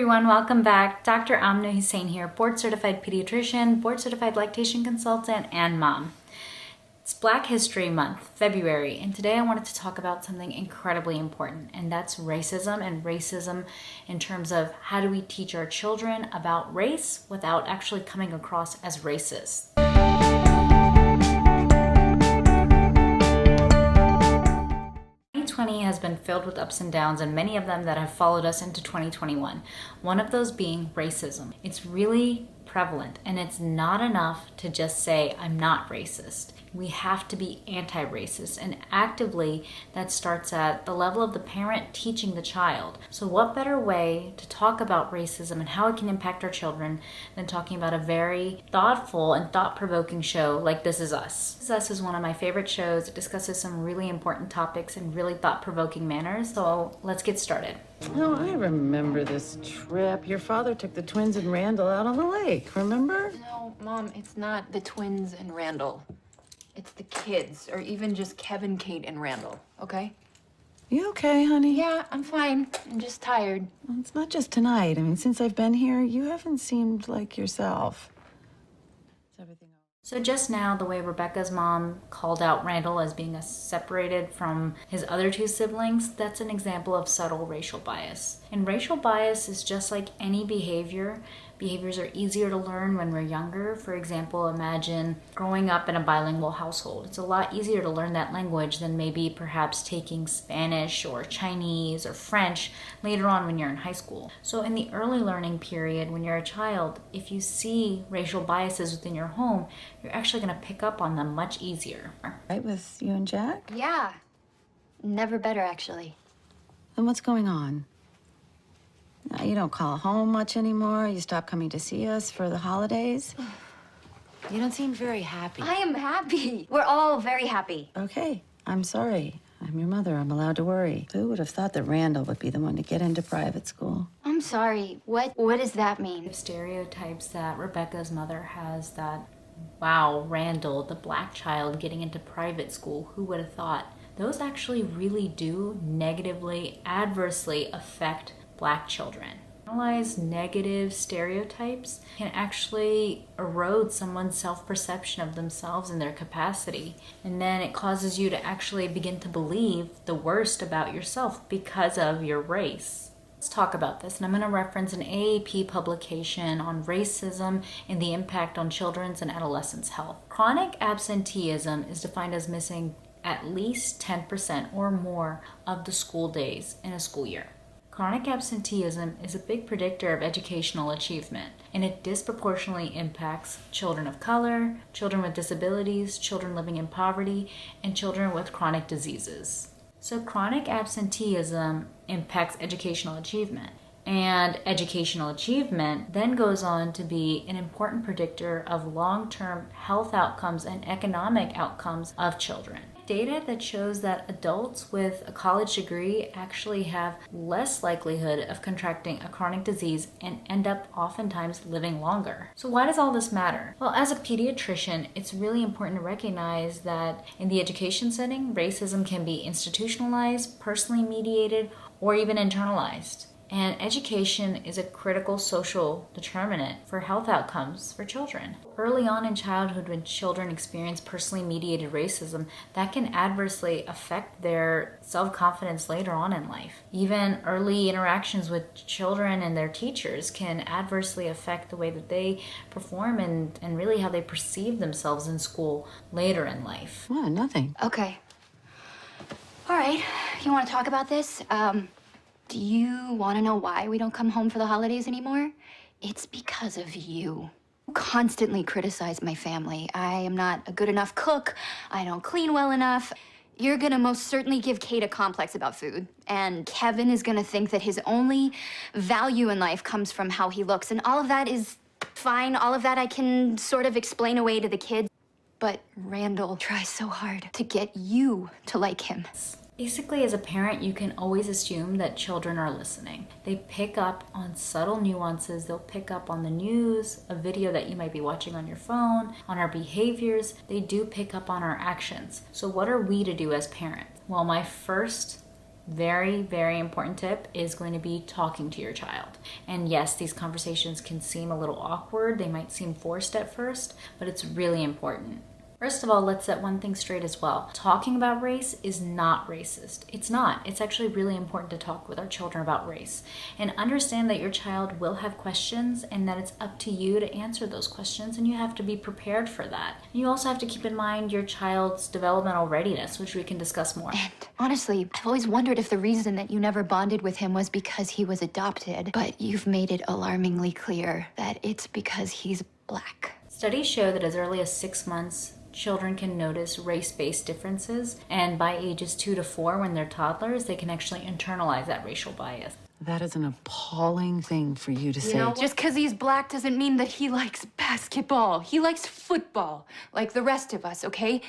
everyone, welcome back. Dr. Amna Husain here, board certified pediatrician, board certified lactation consultant, and mom. It's Black History Month, February, and today I wanted to talk about something incredibly important, and that's racism, and racism in terms of how do we teach our children about race without actually coming across as racist. 2020 has been filled with ups and downs, and many of them that have followed us into 2021. One of those being racism. It's really prevalent, and it's not enough to just say, I'm not racist. We have to be anti-racist, and actively that starts at the level of the parent teaching the child. So what better way to talk about racism and how it can impact our children than talking about a very thoughtful and thought-provoking show like This Is Us. This Is Us is one of my favorite shows. It discusses some really important topics in really thought-provoking manners. So let's get started. Oh, I remember this trip. Your father took the twins and Randall out on the lake, remember? No, Mom, it's not the twins and Randall. It's the kids, or even just Kevin, Kate, and Randall, okay? You okay, honey? Yeah, I'm fine. I'm just tired. Well, it's not just tonight. I mean, since I've been here, you haven't seemed like yourself. Is everything okay? So just now, the way Rebecca's mom called out Randall as being separated from his other two siblings, that's an example of subtle racial bias. And racial bias is just like any behavior. Behaviors are easier to learn when we're younger. For example, imagine growing up in a bilingual household. It's a lot easier to learn that language than maybe perhaps taking Spanish or Chinese or French later on when you're in high school. So in the early learning period, when you're a child, if you see racial biases within your home, you're actually going to pick up on them much easier. Right with you and Jack? Yeah. Never better, actually. Then what's going on? Now, you don't call home much anymore. You stop coming to see us for the holidays. You don't seem very happy. I am happy. We're all very happy. Okay, I'm sorry. I'm your mother. I'm allowed to worry. Who would have thought that Randall would be the one to get into private school? I'm sorry. What does that mean? Stereotypes that Rebecca's mother has that, wow, Randall, the black child getting into private school, who would have thought? Those actually really do negatively, adversely affect Black children. Analyze negative stereotypes can actually erode someone's self-perception of themselves and their capacity. And then it causes you to actually begin to believe the worst about yourself because of your race. Let's talk about this. And I'm going to reference an AAP publication on racism and the impact on children's and adolescents' health. Chronic absenteeism is defined as missing at least 10% or more of the school days in a school year. Chronic absenteeism is a big predictor of educational achievement, and it disproportionately impacts children of color, children with disabilities, children living in poverty, and children with chronic diseases. So chronic absenteeism impacts educational achievement, and educational achievement then goes on to be an important predictor of long-term health outcomes and economic outcomes of children. Data that shows that adults with a college degree actually have less likelihood of contracting a chronic disease and end up oftentimes living longer. So why does all this matter? Well, as a pediatrician, it's really important to recognize that in the education setting, racism can be institutionalized, personally mediated, or even internalized. And education is a critical social determinant for health outcomes for children. Early on in childhood, when children experience personally mediated racism, that can adversely affect their self-confidence later on in life. Even early interactions with children and their teachers can adversely affect the way that they perform and really how they perceive themselves in school later in life. Oh, nothing. Okay. All right. You want to talk about this? Do you want to know why we don't come home for the holidays anymore? It's because of you. You constantly criticize my family. I am not a good enough cook. I don't clean well enough. You're gonna most certainly give Kate a complex about food. And Kevin is gonna think that his only value in life comes from how he looks. And all of that is fine. All of that I can sort of explain away to the kids. But Randall tries so hard to get you to like him. Basically, as a parent, you can always assume that children are listening. They pick up on subtle nuances. They'll pick up on the news, a video that you might be watching on your phone, on our behaviors. They do pick up on our actions. So what are we to do as parents? Well, my first very, very important tip is going to be talking to your child. And yes, these conversations can seem a little awkward. They might seem forced at first, but it's really important. First of all, let's set one thing straight as well. Talking about race is not racist. It's not. It's actually really important to talk with our children about race and understand that your child will have questions and that it's up to you to answer those questions, and you have to be prepared for that. And you also have to keep in mind your child's developmental readiness, which we can discuss more. And honestly, I've always wondered if the reason that you never bonded with him was because he was adopted, but you've made it alarmingly clear that it's because he's Black. Studies show that as early as 6 months, children can notice race-based differences, and by ages 2 to 4, when they're toddlers, they can actually internalize that racial bias. That is an appalling thing for you to say. Just because he's Black doesn't mean that he likes basketball. He likes football, like the rest of us, okay?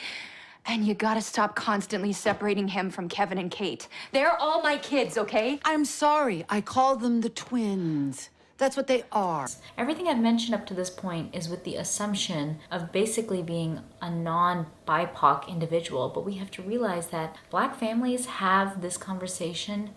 And you gotta stop constantly separating him from Kevin and Kate. They're all my kids, okay? I'm sorry. I call them the twins. That's what they are. Everything I've mentioned up to this point is with the assumption of basically being a non-BIPOC individual, but we have to realize that Black families have this conversation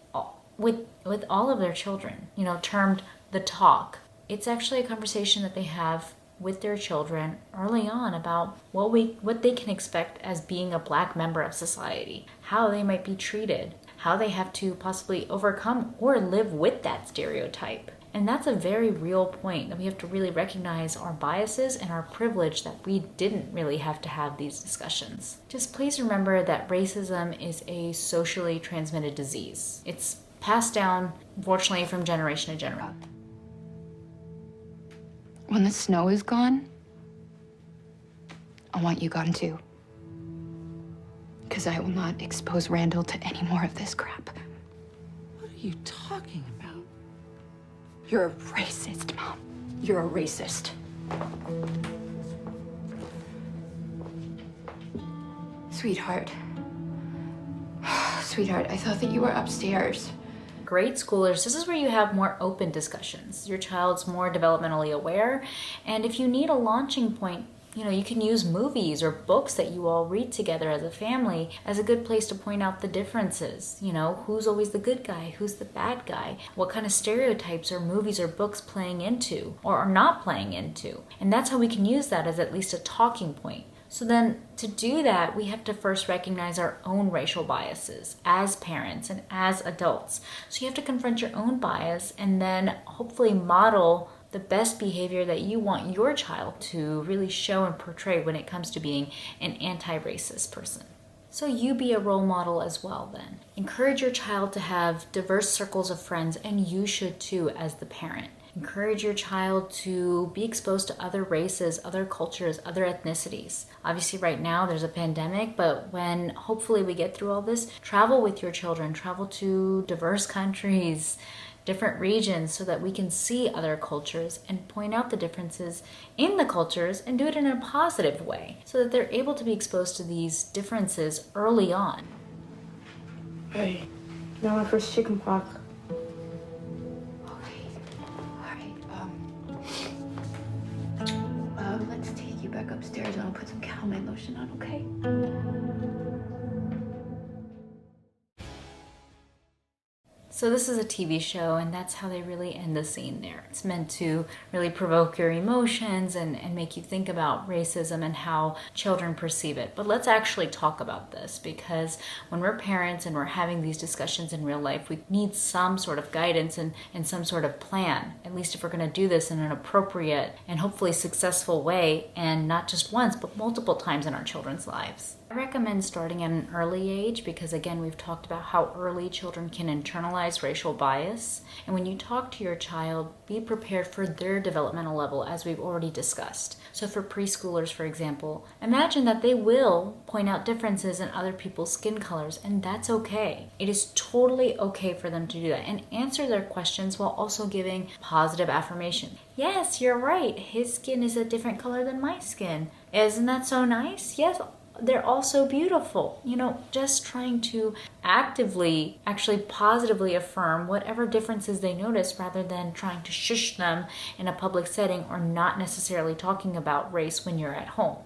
with all of their children, termed the talk. It's actually a conversation that they have with their children early on about what they can expect as being a Black member of society, how they might be treated, how they have to possibly overcome or live with that stereotype. And that's a very real point, that we have to really recognize our biases and our privilege that we didn't really have to have these discussions. Just please remember that racism is a socially transmitted disease. It's passed down, unfortunately, from generation to generation. When the snow is gone, I want you gone too. Because I will not expose Randall to any more of this crap. What are you talking about? You're a racist, Mom. You're a racist. Sweetheart. Sweetheart, I thought that you were upstairs. Grade schoolers, this is where you have more open discussions. Your child's more developmentally aware, and if you need a launching point, you can use movies or books that you all read together as a family as a good place to point out the differences. Who's always the good guy? Who's the bad guy? What kind of stereotypes are movies or books playing into or are not playing into? And that's how we can use that as at least a talking point. So then to do that, we have to first recognize our own racial biases as parents and as adults. So you have to confront your own bias and then hopefully model the best behavior that you want your child to really show and portray when it comes to being an anti-racist person. So you be a role model as well then. Encourage your child to have diverse circles of friends, and you should too as the parent. Encourage your child to be exposed to other races, other cultures, other ethnicities. Obviously right now there's a pandemic, but when hopefully we get through all this, travel with your children, travel to diverse countries, different regions, so that we can see other cultures and point out the differences in the cultures and do it in a positive way so that they're able to be exposed to these differences early on. Hey, now my first chicken pox. Let's take you back upstairs and I'll put some calamine lotion on, okay? So this is a TV show, and that's how they really end the scene there. It's meant to really provoke your emotions and make you think about racism and how children perceive it. But let's actually talk about this, because when we're parents and we're having these discussions in real life, we need some sort of guidance and some sort of plan, at least if we're going to do this in an appropriate and hopefully successful way, and not just once, but multiple times in our children's lives. I recommend starting at an early age because, again, we've talked about how early children can internalize racial bias. And when you talk to your child, be prepared for their developmental level, as we've already discussed. So for preschoolers, for example, imagine that they will point out differences in other people's skin colors, and that's okay. It is totally okay for them to do that and answer their questions while also giving positive affirmation. Yes, you're right. His skin is a different color than my skin. Isn't that so nice? Yes. They're all so beautiful. Just trying to actively, actually positively affirm whatever differences they notice rather than trying to shush them in a public setting or not necessarily talking about race when you're at home.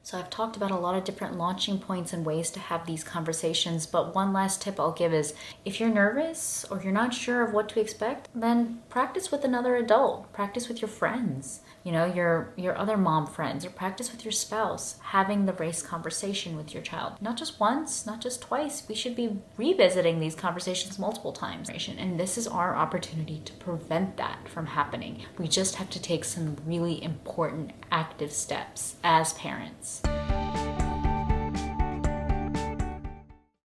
So I've talked about a lot of different launching points and ways to have these conversations, but one last tip I'll give is if you're nervous or you're not sure of what to expect, then practice with another adult. Practice with your friends, you know, your other mom friends, or practice with your spouse, having the race conversation with your child. Not just once, not just twice. We should be revisiting these conversations multiple times. And this is our opportunity to prevent that from happening. We just have to take some really important active steps as parents.